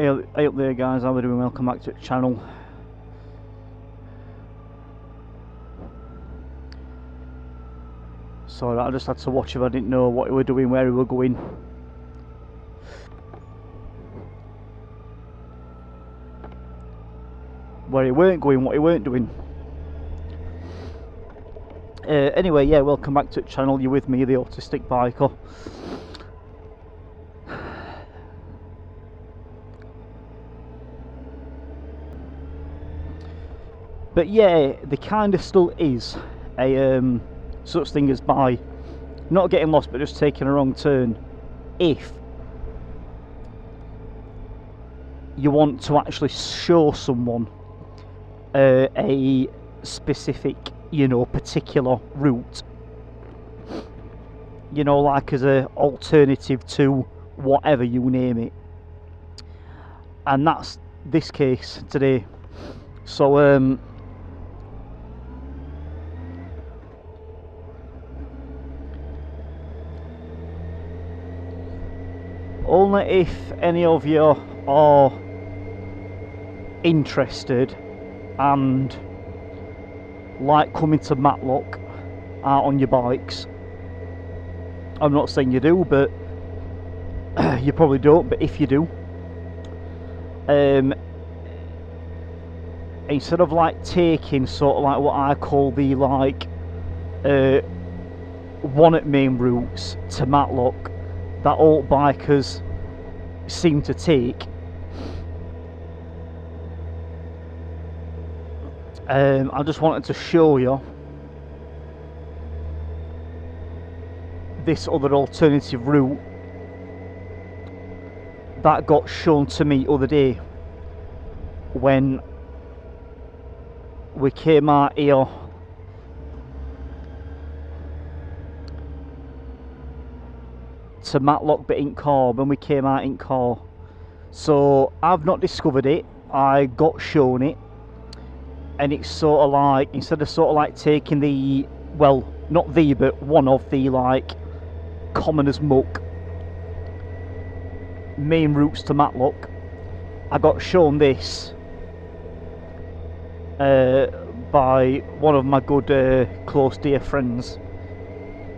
Hey up there guys, how are we doing? Welcome back to the channel. Sorry, I just had to watch if I didn't know what we were doing, where we were going. Where he weren't going, what he weren't doing. Anyway, yeah, welcome back to the channel. You're with me, the Autistic Biker. But yeah, there kind of still is a such thing as by not getting lost but just taking a wrong turn if you want to actually show someone a specific, you know, particular route, you know, like as a alternative to whatever you name it, and that's this case today. So only if any of you are interested and like coming to Matlock out on your bikes. I'm not saying you do, but you probably don't, but if you do, instead of like taking sort of like what I call the like one at main routes to Matlock that all bikers seem to take, I just wanted to show you this other alternative route that got shown to me other day when we came out here to Matlock but in car, when we came out in car. So I've not discovered it, I got shown it, and it's sort of like, instead of sort of like taking the, well, not the, but one of the like common as muck main routes to Matlock, I got shown this by one of my good close dear friends,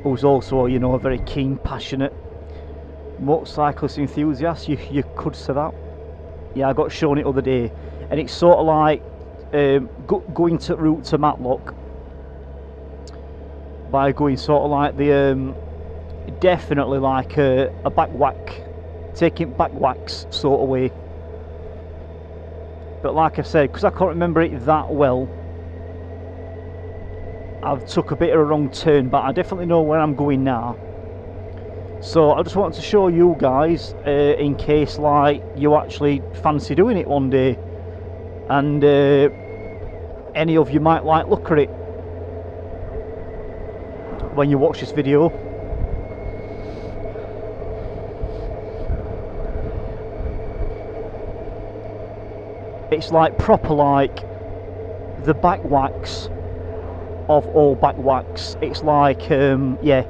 who's also, you know, a very keen, passionate motorcyclist enthusiast, you could say that. Yeah, I got shown it other day, and it's sort of like going to route to Matlock by going sort of like the definitely like a back whack, taking back whacks sort of way. But like I said, because I can't remember it that well, I've took a bit of a wrong turn, but I definitely know where I'm going now. So I just wanted to show you guys in case like you actually fancy doing it one day, and any of you might like look at it when you watch this video. It's like proper like the back whacks of all back whacks. It's like yeah,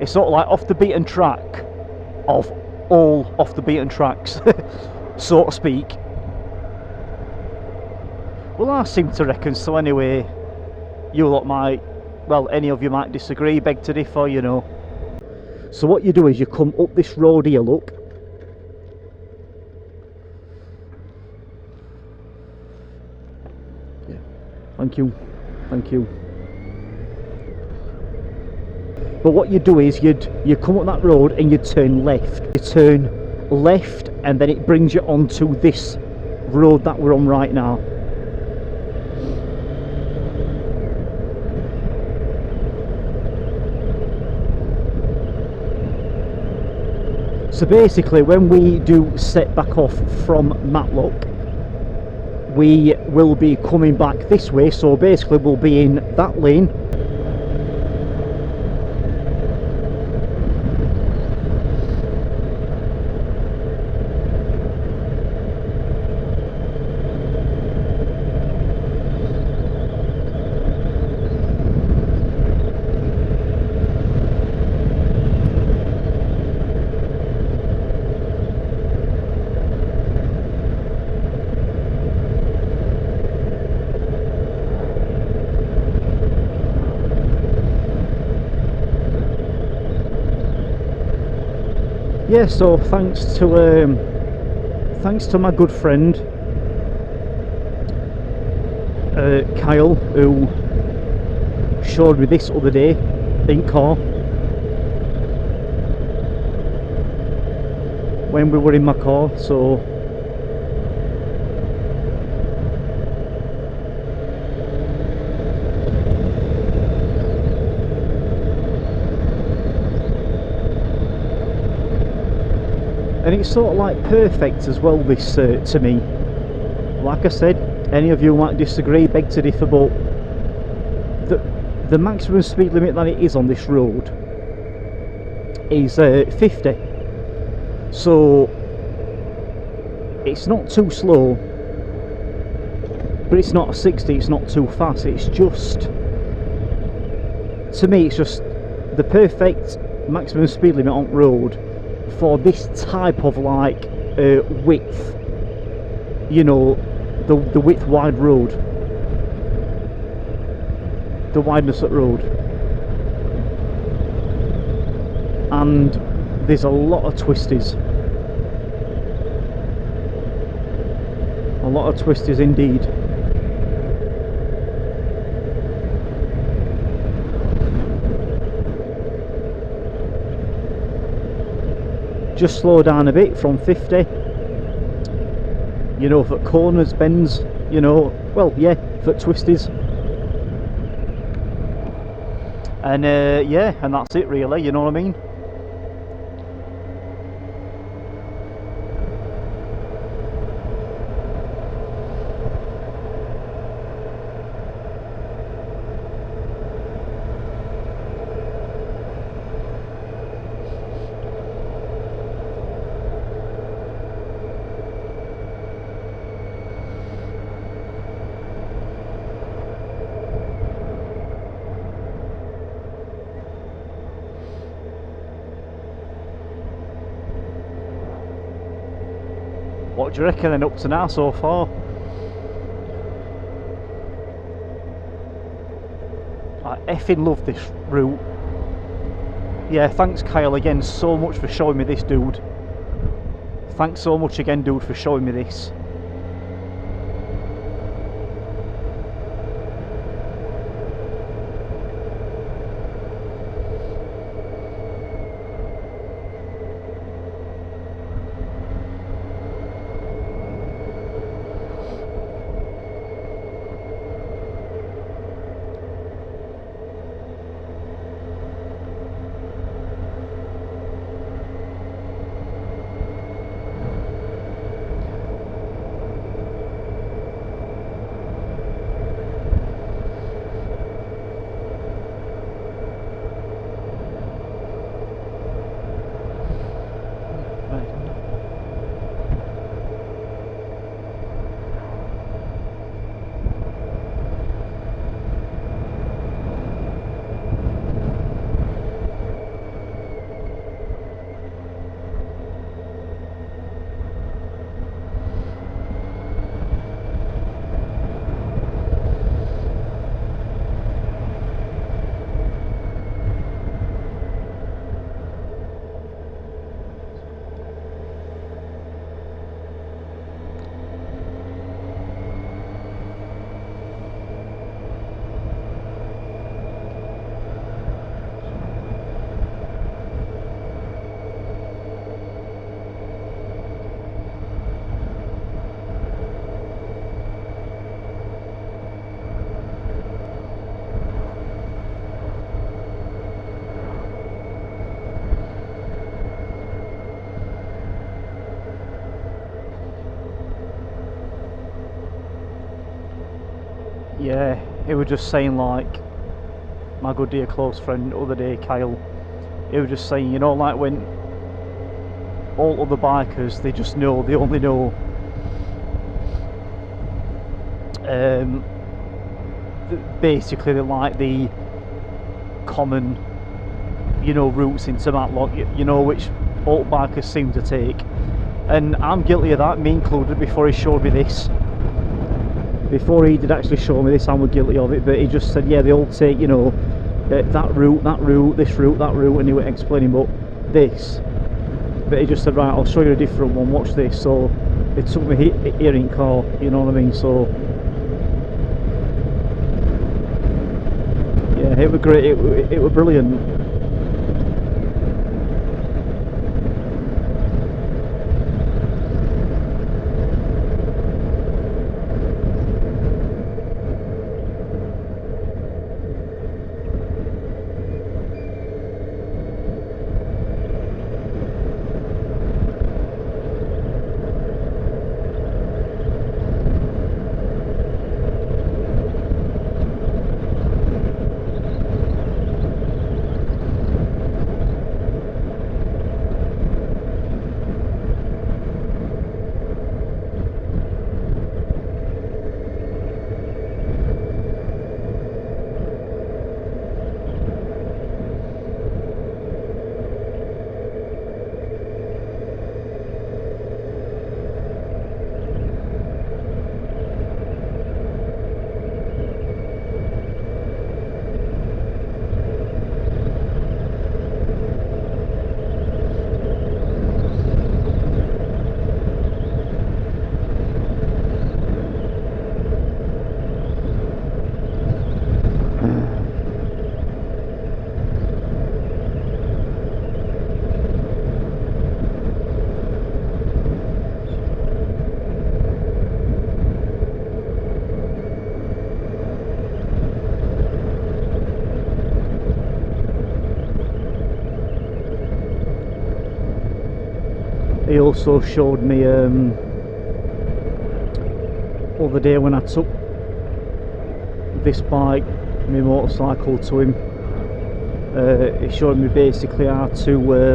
it's sort of like off the beaten track of all off the beaten tracks, so to speak. Well, I seem to reckon so anyway. You lot might, well, any of you might disagree, beg to differ, you know. So what you do is you come up this road here, look. Yeah, thank you, thank you. But what you do is you come up that road and you turn left. You turn left and then it brings you onto this road that we're on right now. So basically when we do set back off from Matlock, we will be coming back this way, so basically we'll be in that lane. yeah, so thanks to my good friend Kyle, who showed me this other day in car when we were in my car. So and it's sort of like perfect as well, this to me. Like I said, any of you might disagree, beg to differ, but the maximum speed limit that it is on this road is 50. So it's not too slow, but it's not a 60, it's not too fast. It's just, to me, it's just the perfect maximum speed limit on road for this type of like width, you know, the width wide road, the wideness of road. And there's a lot of twisties, indeed. Just slow down a bit from 50, you know, for corners, bends, you know, well, yeah, for twisties. And yeah, and that's it really, you know what I mean? What do you reckon then up to now so far? I effing love this route. Yeah, thanks Kyle again so much for showing me this, dude. Thanks so much again, dude, for showing me this. Yeah, he was just saying, like, my good dear close friend the other day, Kyle, he was just saying, you know, like when all other bikers, they just know, they only know basically they're like the common, you know, routes into Matlock, you know, which all bikers seem to take. And I'm guilty of that, me included, before he showed me this. Before he did actually show me this, I was guilty of it, but he just said, yeah, they all take, you know, that route, this route, that route, and he was explaining, but this, but he just said, right, I'll show you a different one, watch this. So it took me here in car, you know what I mean? So yeah, it was great, it was brilliant. He also showed me other day when I took this bike, my motorcycle, to him. He showed me basically how to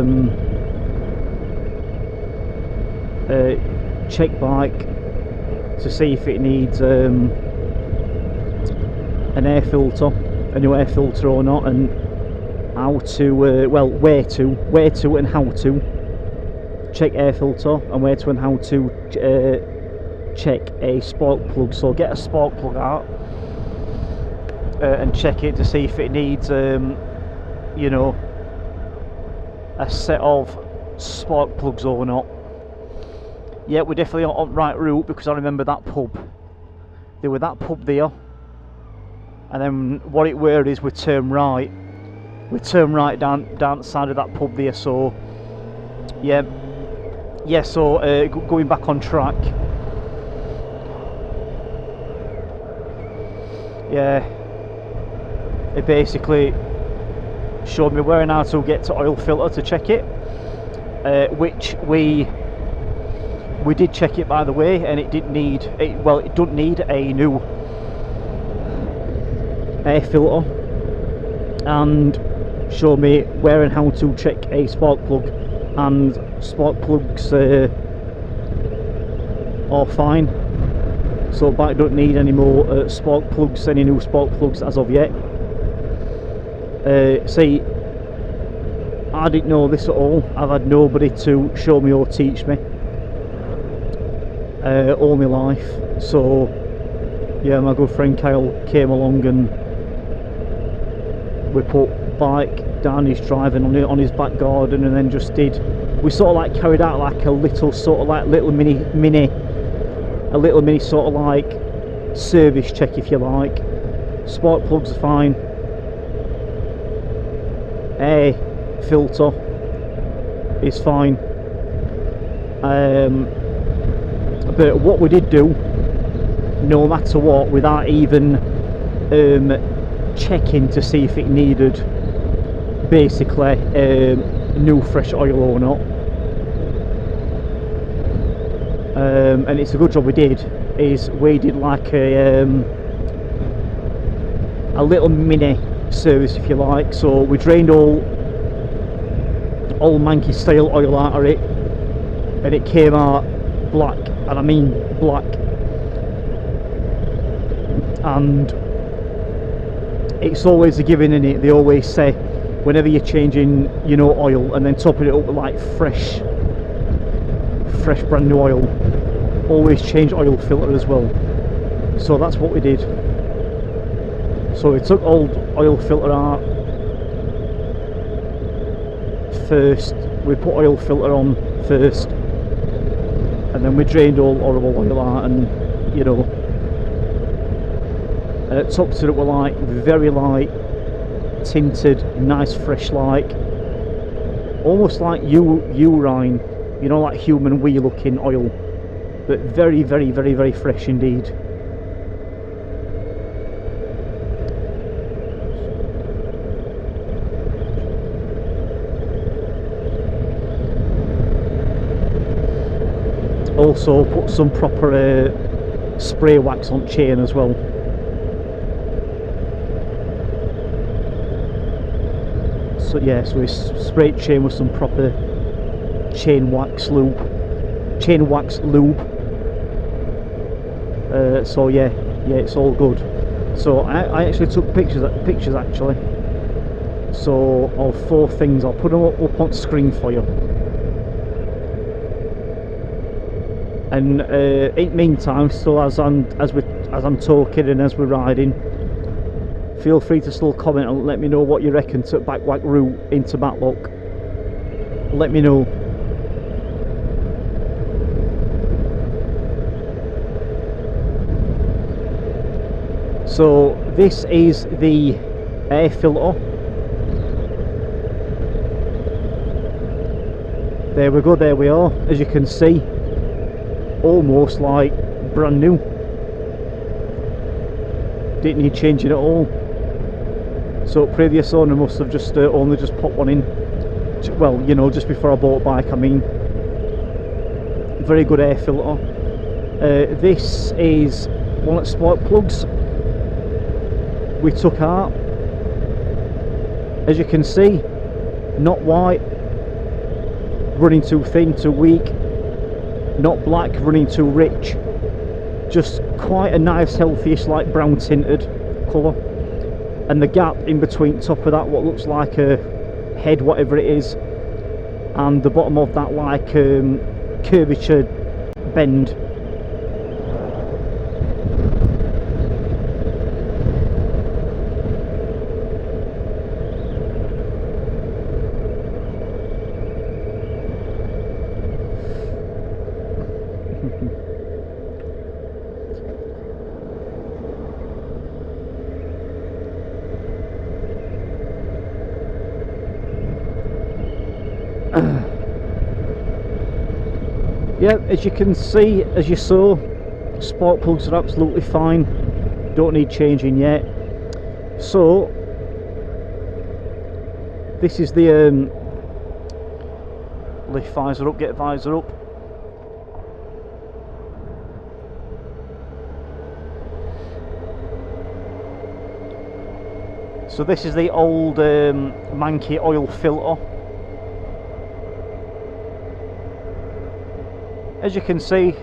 check bike to see if it needs an air filter, a new air filter or not, and how to well, where to and how to check air filter, and where to and how to check a spark plug. So get a spark plug out and check it to see if it needs you know, a set of spark plugs or not. Yeah, we're definitely on the right route, because I remember that pub, there were that pub there, and then what it were is we turn right down the side of that pub there. So yeah, so going back on track, yeah, it basically showed me where and how to get to oil filter to check it, which we did check it, by the way, and it didn't need it. Well, it doesn't need a new air filter, and showed me where and how to check a spark plug, and spark plugs are fine. So bike don't need any more spark plugs, any new spark plugs as of yet. See, I didn't know this at all. I've had nobody to show me or teach me all my life. So yeah, my good friend Kyle came along and we put bike down his driving on his back garden, and then just we sort of like carried out like a little sort of like little mini sort of like service check, if you like. Spark plugs are fine, air filter is fine, but what we did do, no matter what, without even checking to see if it needed basically new fresh oil or not, and it's a good job we did, is we did like a little mini service, if you like. So we drained all manky style oil out of it, and it came out black, and I mean black. And it's always a given, in it. They always say whenever you're changing, you know, oil and then topping it up with like fresh brand new oil, always change oil filter as well. So that's what we did. So we took old oil filter out first, we put oil filter on, first, and then we drained all horrible oil out, and you know, and it tops it up with like very light tinted, nice fresh, like almost like urine, you know, like human wee looking oil, but very very very very fresh indeed. Also put some proper spray wax on chain as well. So yeah, so we sprayed chain with some proper chain wax lube. So yeah, it's all good. So I actually took pictures actually. So of 4 things, I'll put them up on screen for you. And in the meantime, still as I'm talking and as we're riding, feel free to still comment and let me know what you reckon to backwack route into Matlock. Let me know. So this is the air filter. There we go, there we are, as you can see, almost like brand new. Didn't need changing at all. So previous owner must have just only just popped one in, well, you know, just before I bought a bike. I mean, very good air filter. This is one of the spark plugs we took out. As you can see, not white, running too thin, too weak, not black, running too rich, just quite a nice healthiest like brown tinted colour. And the gap in between top of that, what looks like a head, whatever it is, and the bottom of that like curvature bend. Yeah, as you can see, as you saw, spark plugs are absolutely fine, don't need changing yet. So this is the lift visor up, get visor up. So this is the old Manky oil filter. As you can see,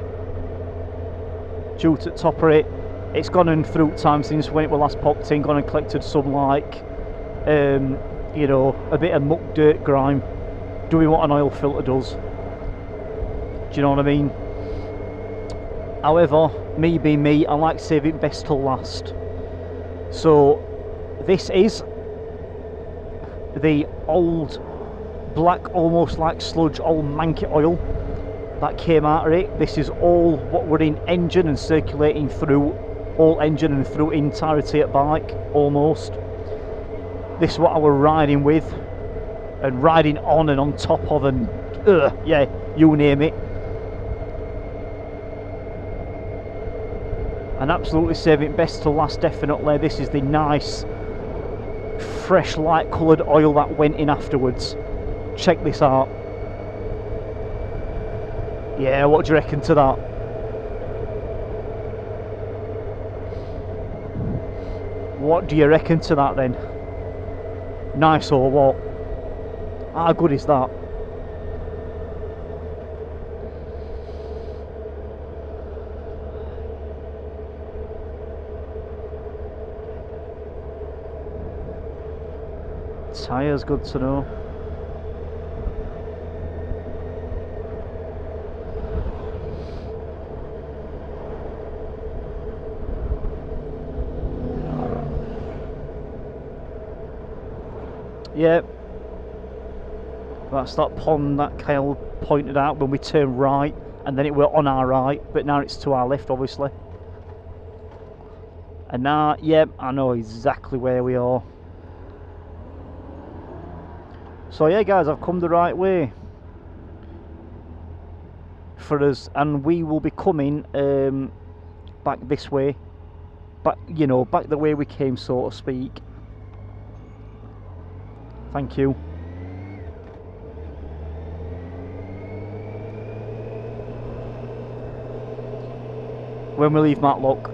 due to the top of it, it's gone in through time since when it was last popped in, gone and collected some like, you know, a bit of muck, dirt, grime, doing what an oil filter does. Do you know what I mean? However, me being me, I like saving best till last. So this is the old black, almost like sludge, old Manky oil that came out of it. This is all what we're in engine and circulating through all engine and through entirety at bike, almost. This is what I were riding with and riding on and on top of, and yeah, you name it. And absolutely saving best till last, definitely. This is the nice fresh light coloured oil that went in afterwards. Check this out. Yeah, what do you reckon to that? What do you reckon to that then? Nice or what? How good is that? Tyres, good to know. Yep, that's that pond that Kyle pointed out when we turned right, and then it were on our right, but now it's to our left, obviously. And now, yep, I know exactly where we are. So yeah, guys, I've come the right way for us, and we will be coming back this way, back, you know, back the way we came, so to speak. Thank you. When we leave Matlock.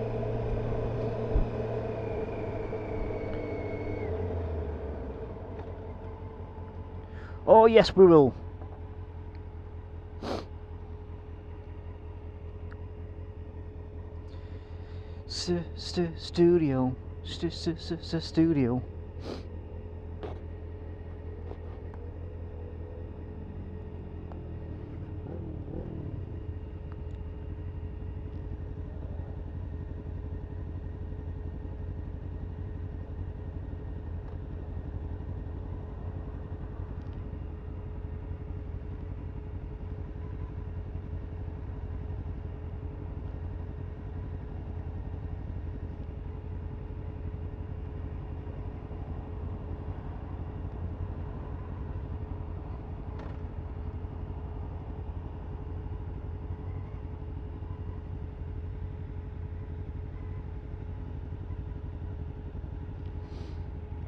Oh yes, we will. Studio. Studio.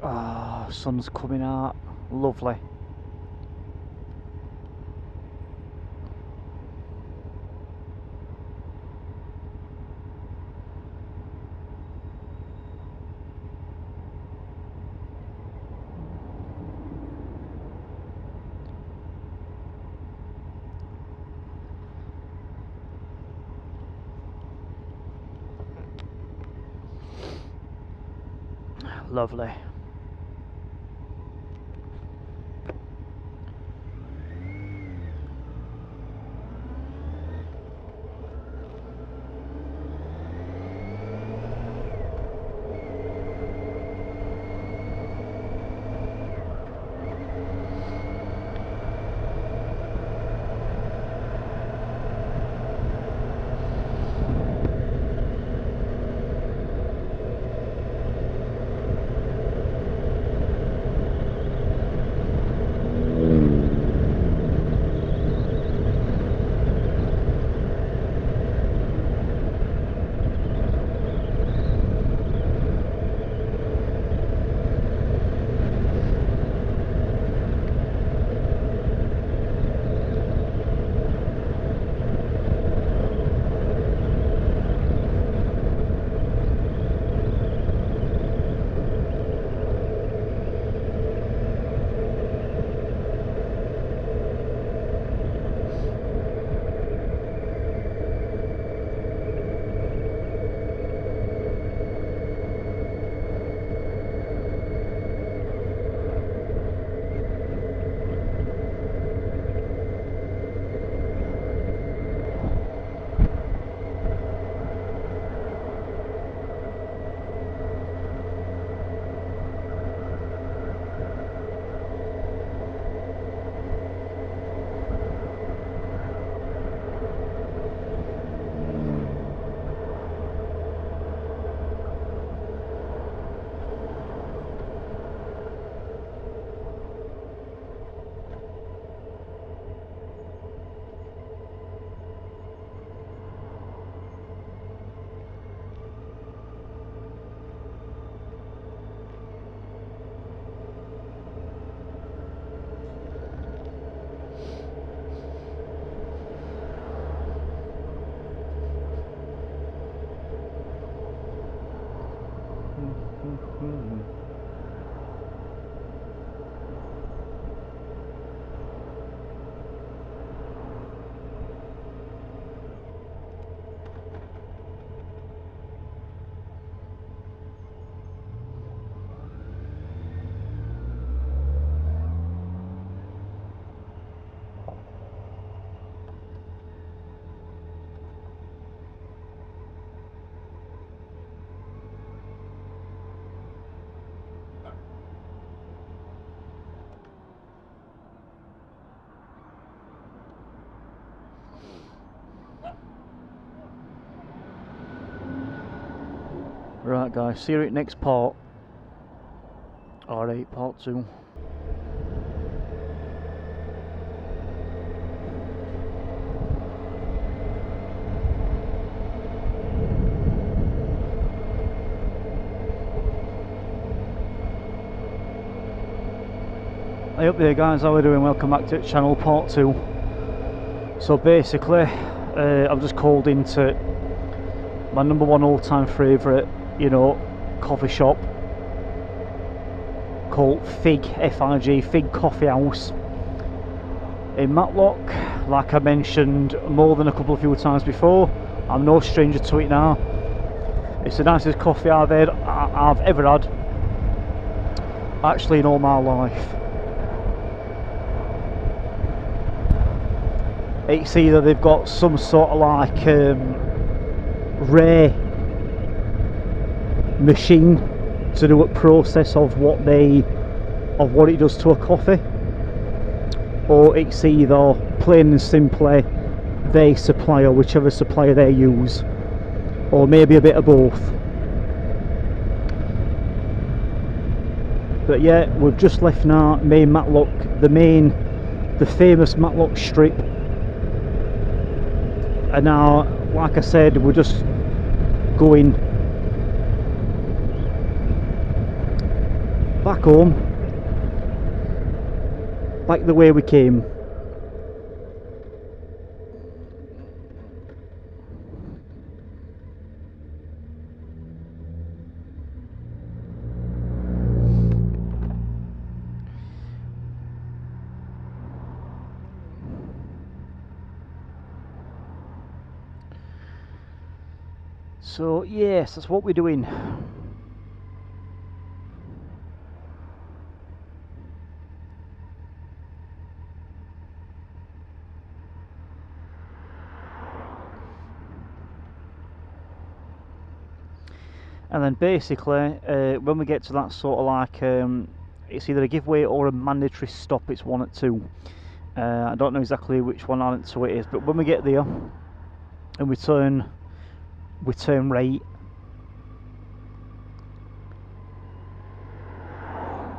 Ah, sun's coming out. Lovely. Lovely. Right guys, see you at next part. Alright, part 2. Hey up there guys, how are we doing? Welcome back to the channel, part 2. So basically, I've just called into my number one all-time favourite, you know, coffee shop called Fig, F-I-G, Fig Coffee House in Matlock. Like I mentioned more than a couple of few times before, I'm no stranger to it now. It's the nicest coffee I've ever had, actually, in all my life. It's either they've got some sort of like rare machine to do a process of what it does to a coffee, or it's either plain and simply their supplier, whichever supplier they use, or maybe a bit of both. But yeah, we've just left now main Matlock, the famous Matlock strip. And now, like I said, we're just going back home, back the way we came. So yes, that's what we're doing. And then basically, when we get to that sort of like, it's either a giveaway or a mandatory stop. It's one at 2. I don't know exactly which one on it to it is, but when we get there and we turn right,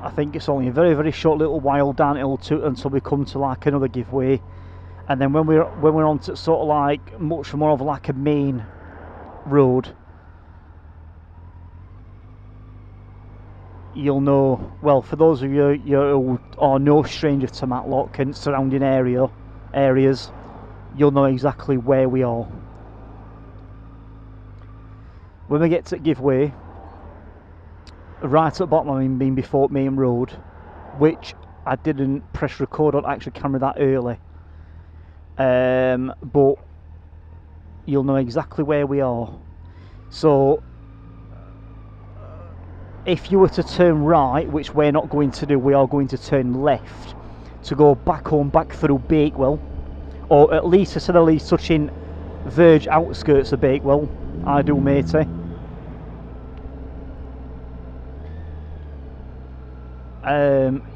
I think it's only a very, very short little while downhill until we come to like another giveaway. And then when we're on to sort of like much more of like a main road, you'll know, well, for those of you who are no stranger to Matlock and surrounding areas, you'll know exactly where we are. When we get to giveaway, right at the bottom, I mean before main road, which I didn't press record on actual camera that early, but you'll know exactly where we are. So if you were to turn right, which we're not going to do, we are going to turn left to go back home, back through Bakewell, or at least instead of least touching verge outskirts of Bakewell. I do, matey.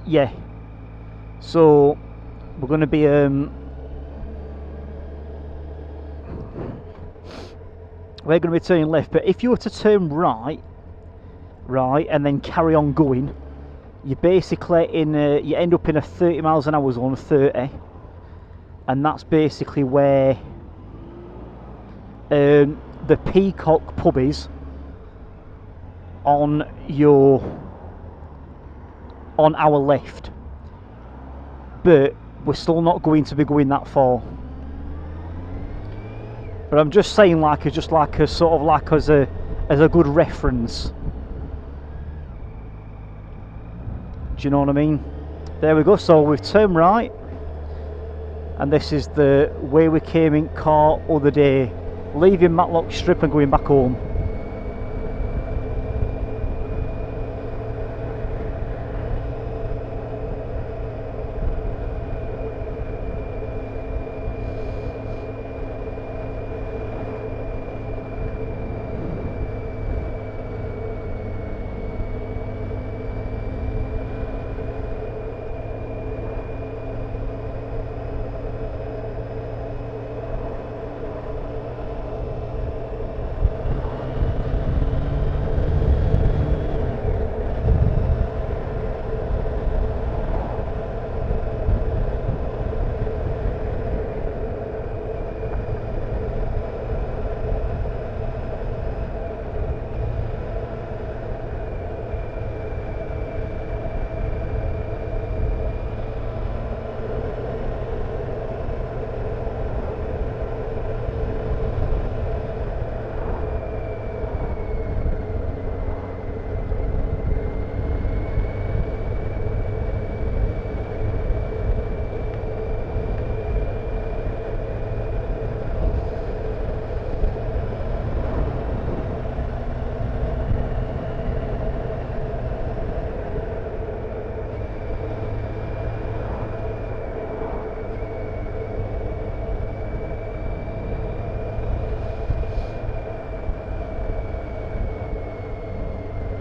Yeah, so we're going to be turning left, but if you were to turn right and then carry on going, you basically you end up in a 30 miles an hour zone, 30, and that's basically where the Peacock pub is on our left. But we're still not going to be going that far. But I'm just saying, like, as a good reference. Do you know what I mean? There we go. So we've turned right, and this is the way we came in car other day, leaving Matlock strip and going back home.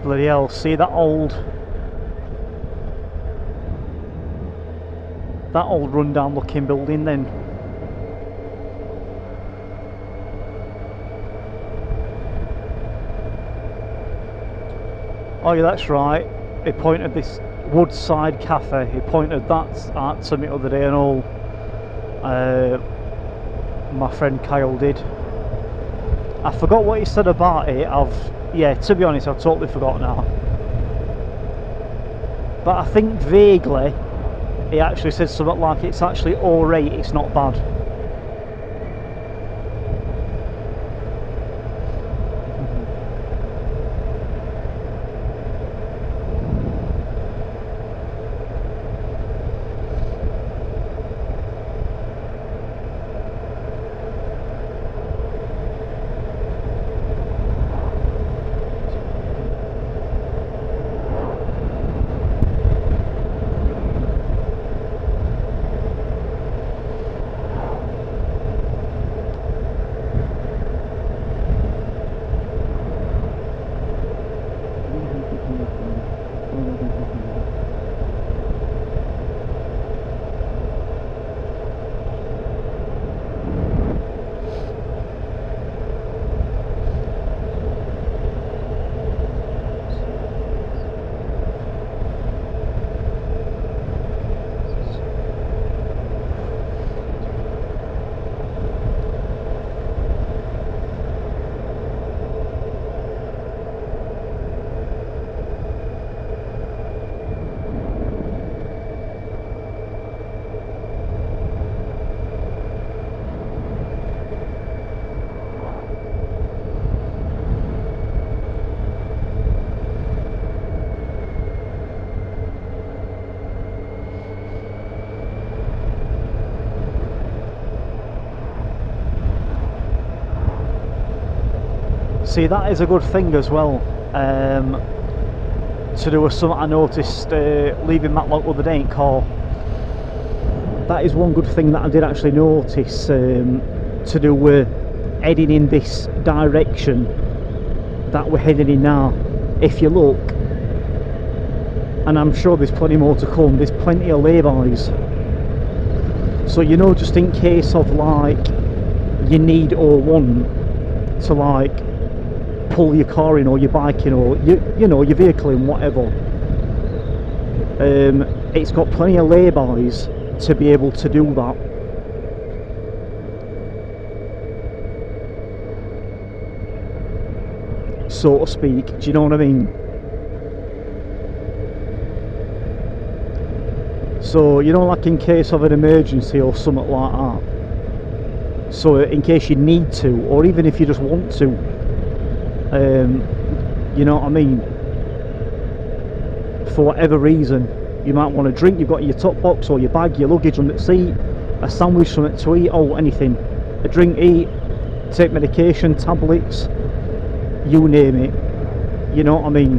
Bloody hell, see that old rundown looking building then? Oh yeah, that's right. He pointed this Woodside Cafe, he pointed that out to me the other day and all. My friend Kyle did. I forgot what he said about it. Yeah, to be honest, I've totally forgot now. But I think vaguely he actually said something like it's actually alright, it's not bad. See, that is a good thing as well, to do with something I noticed leaving Matlock the other day in car. That is one good thing that I did actually notice, to do with heading in this direction that we're heading in now. If you look, and I'm sure there's plenty more to come, there's plenty of laybys. So you know, just in case of like you need or want to like pull your car in or your bike in or you know, your vehicle in, whatever, it's got plenty of laybys to be able to do that. So to speak, do you know what I mean? So, you know, like in case of an emergency or something like that. So in case you need to, or even if you just want to, you know what I mean, for whatever reason, you might want to drink, you've got your top box or your bag, your luggage under the seat, a sandwich, something to eat, or anything, a drink, eat, take medication, tablets, you name it, you know what I mean.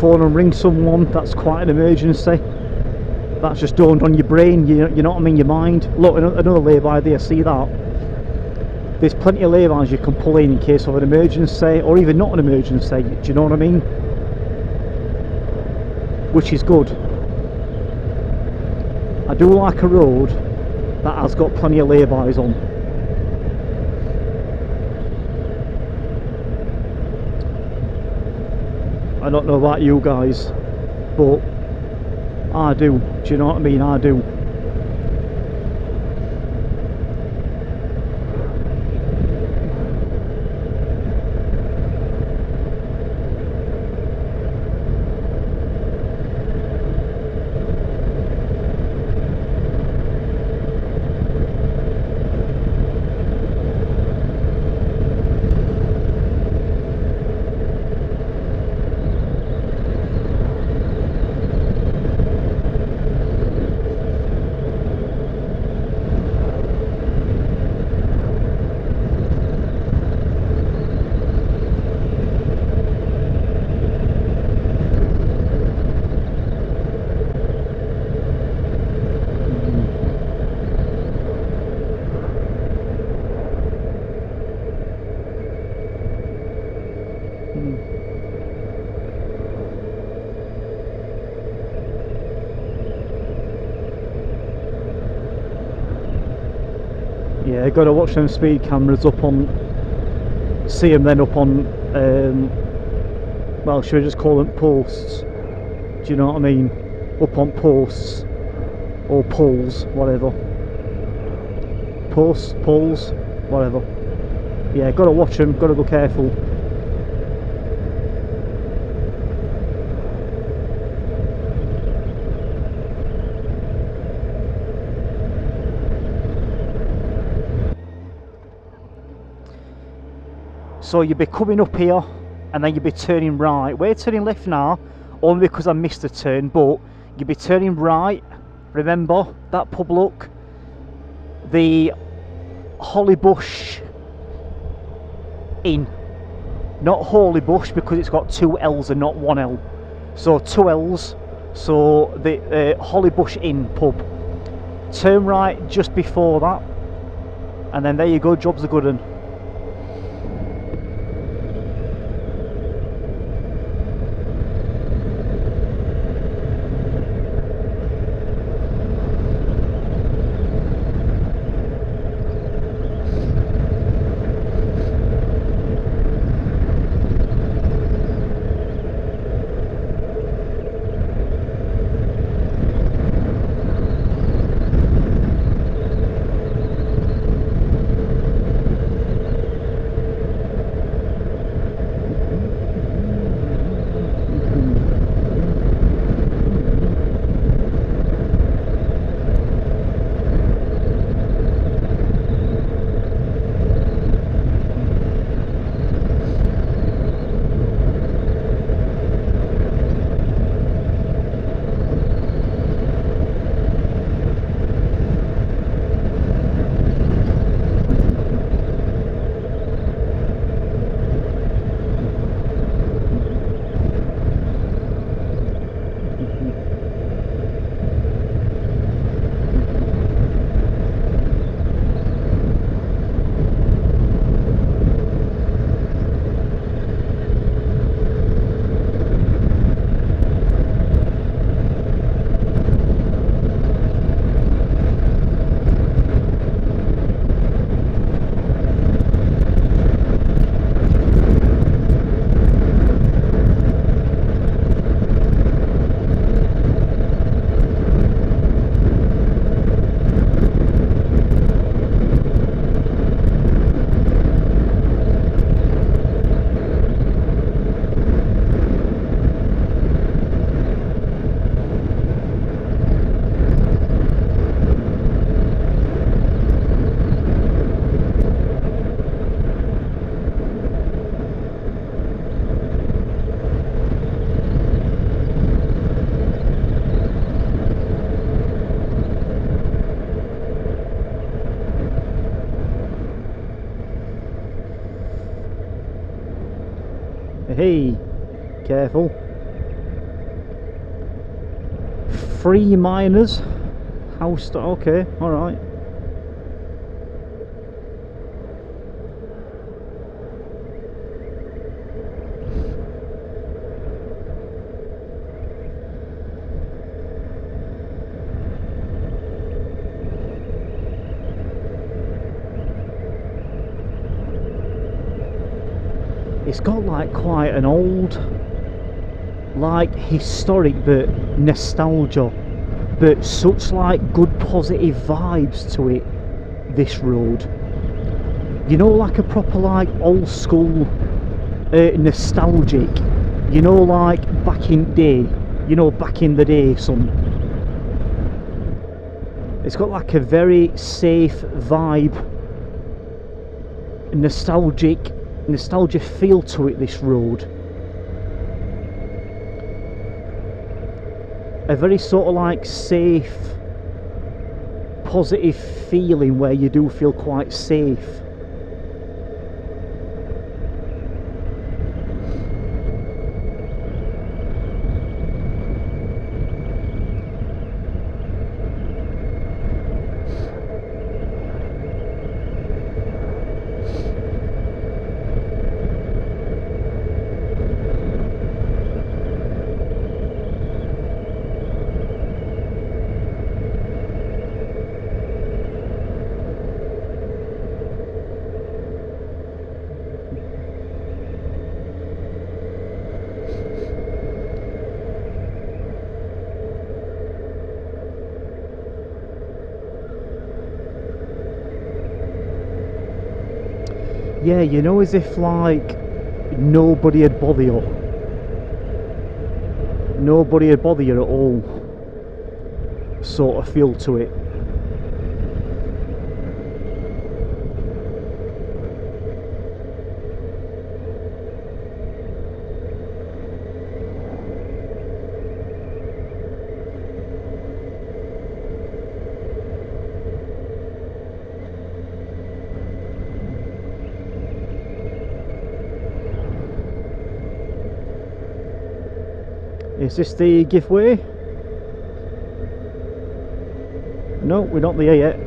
Phone and ring someone, that's quite an emergency, that's just dawned on your brain, you know what I mean, your mind. Look, another lay-by there, see that? There's plenty of laybys you can pull in case of an emergency, or even not an emergency, do you know what I mean? Which is good. I do like a road that has got plenty of laybys on. I don't know about you guys, but I do. Do you know what I mean? I do. Yeah, gotta watch them speed cameras up on. See them then up on. Well, should I just call them posts? Do you know what I mean? Up on posts or poles, whatever. Posts, poles, whatever. Yeah, gotta watch them. Gotta go careful. So you'd be coming up here and then you'd be turning right. We're turning left now, only because I missed a turn, but you'd be turning right. Remember that pub look? The Hollybush Inn. Not Holy Bush, because it's got 2 L's and not 1 L. So 2 L's. So the Hollybush Inn pub. Turn right just before that. And then there you go, job's a good one. Hey, careful. 3 miners. House. Okay, alright. It's got like quite an old, like historic but nostalgia, but such like good positive vibes to it, this road. You know, like a proper like old school nostalgic, you know, like back in day, you know, back in the day, son. It's got like a very safe vibe, nostalgia feel to it, this road. A very sort of like safe, positive feeling where you do feel quite safe. Yeah, you know, as if like nobody had bother you. Nobody had bother you at all. Sort of feel to it. Is this the giveaway? No, we're not there yet.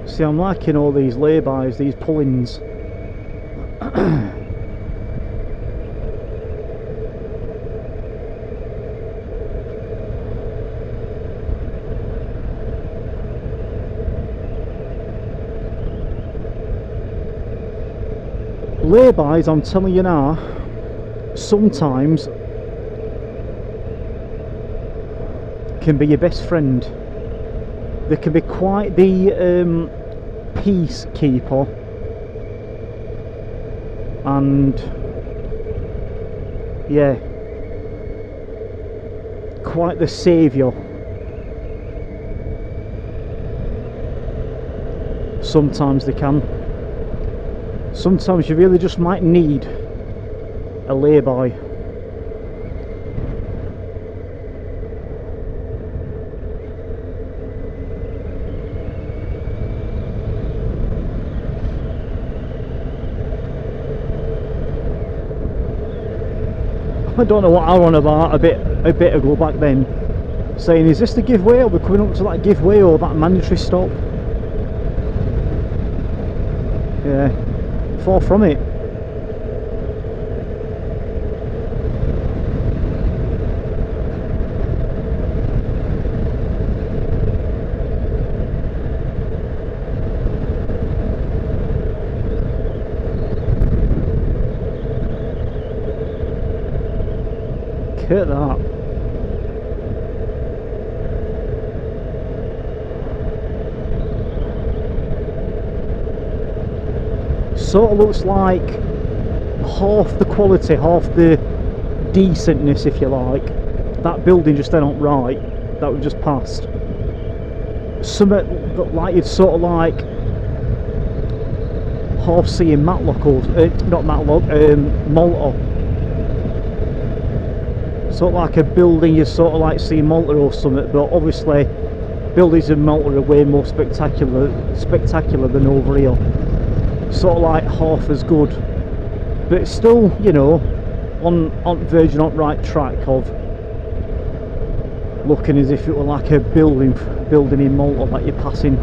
See, I'm liking all these lay-bys, these pull-ins. Lay-bys, I'm telling you now, sometimes can be your best friend. They can be quite the peacekeeper, and yeah, quite the saviour. Sometimes they can. Sometimes you really just might need a lay-by. I don't know what I was on about a bit ago back then, saying, is this the giveaway? Are we coming up to that giveaway or that mandatory stop? Yeah, far from it. Look at that. Sort of looks like half the quality, half the decentness, if you like. That building just then on right that we've just passed. Something that like it's sort of like half seeing Matlock or not Matlock, Malta. Sort of like a building you sort of like see Malta or something, but obviously buildings in Malta are way more spectacular than over here. Sort of like half as good, but it's still, you know, on verging on right track of looking as if it were like a building in Malta that you're passing.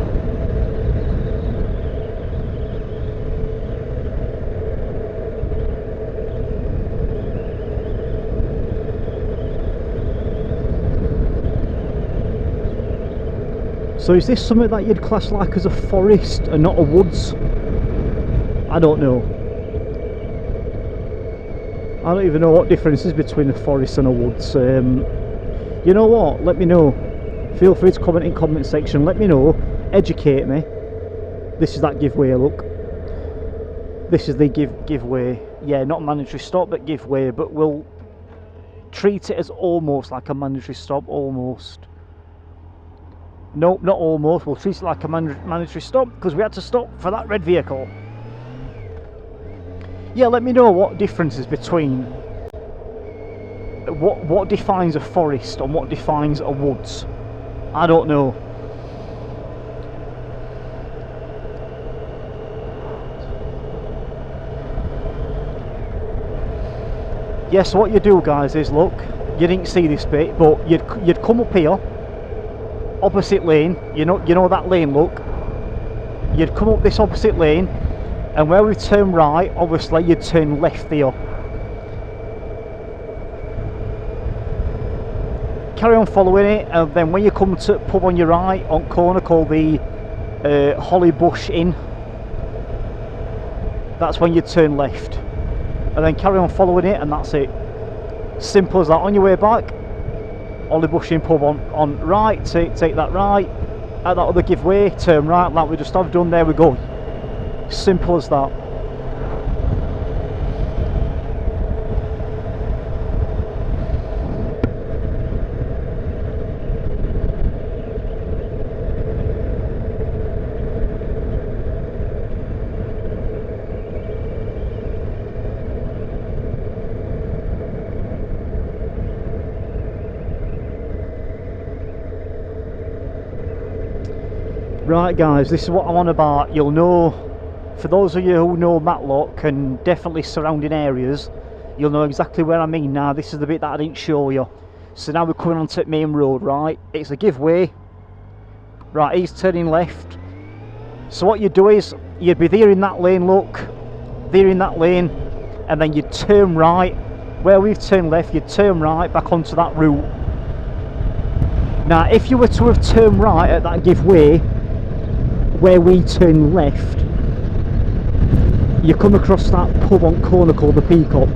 So is this something that you'd class like as a forest and not a woods? I don't know. I don't even know what difference is between a forest and a woods. You know what? Let me know. Feel free to comment in comment section. Let me know. Educate me. This is that giveaway, look. This is the giveaway. Yeah, not mandatory stop, but giveaway. But we'll treat it as almost like a mandatory stop. Almost. Nope, not almost. We'll treat it like a mandatory stop because we had to stop for that red vehicle. Yeah, let me know what differences between what defines a forest and what defines a woods. I don't know. Yeah, so what you do, guys, is look. You didn't see this bit, but you'd come up here. Opposite lane, you know that lane, look. You'd come up this opposite lane, and where we turn right, obviously you'd turn left there. carry on following it, and then when you come to pub on your right on corner called the Holly Bush Inn, that's when you turn left, and then carry on following it, and that's it. Simple as that. On your way back, Holly Bush Inn pub on right, take that right, at that other giveaway, turn right like we just have done. There we go. Simple as that. Right guys, this is what I'm on about. You'll know, for those of you who know Matlock and definitely surrounding areas, you'll know exactly where I mean now. This is the bit that I didn't show you. So now we're coming onto the main road, right? It's a giveaway. Right, he's turning left. So what you do is, you'd be there in that lane, look. There in that lane. And then you'd turn right. Where we've turned left, you'd turn right back onto that route. Now, if you were to have turned right at that giveaway, where we turn left, you come across that pub on corner called the Peacock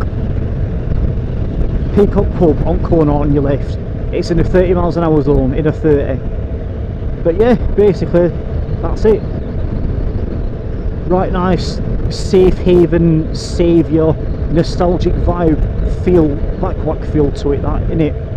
pub on corner on your left. It's in a 30 miles an hour zone, in a 30. But yeah, basically that's it. Right, nice safe haven, saviour, nostalgic vibe, feel, back feel to it, that innit?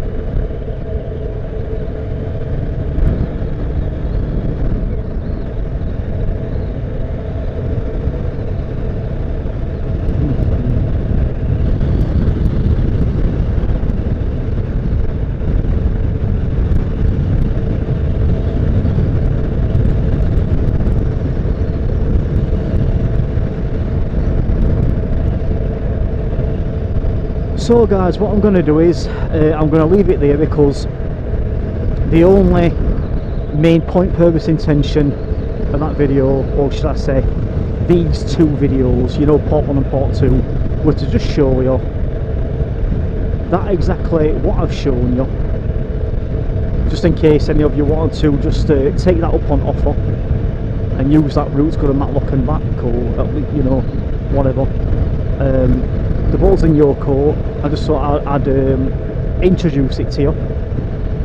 So guys, what I'm going to do is I'm going to leave it there, because the only main point, purpose, intention of that video, or should I say these two videos, you know, part 1 and part 2, were to just show you that exactly what I've shown you, just in case any of you wanted to just take that up on offer and use that route to go to Matlock and back, or at least, you know, whatever. The ball's in your court. I just thought I'd introduce it to you,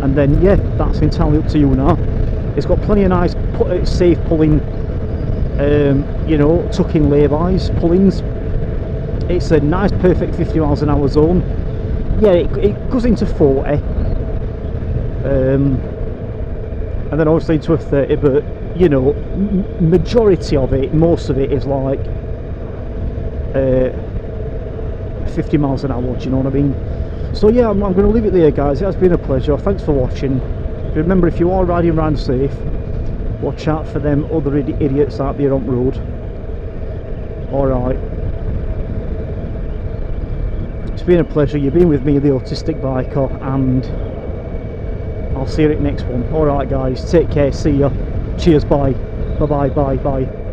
and then yeah, that's entirely up to you now. It's got plenty of nice safe pulling, you know, tuck-in lay-bys, pullings. It's a nice perfect 50 miles an hour zone. Yeah, it goes into 40, and then obviously into a 30, but you know, majority of it, most of it is like 50 miles an hour, do you know what I mean? So yeah, I'm going to leave it there guys. It has been a pleasure. Thanks for watching. Remember, if you are riding around safe, watch out for them other idiots out there on the road. Alright, it's been a pleasure. You've been with me, the Autistic Biker, and I'll see you at the next one. Alright guys, take care, see ya, cheers, bye, bye bye, bye bye.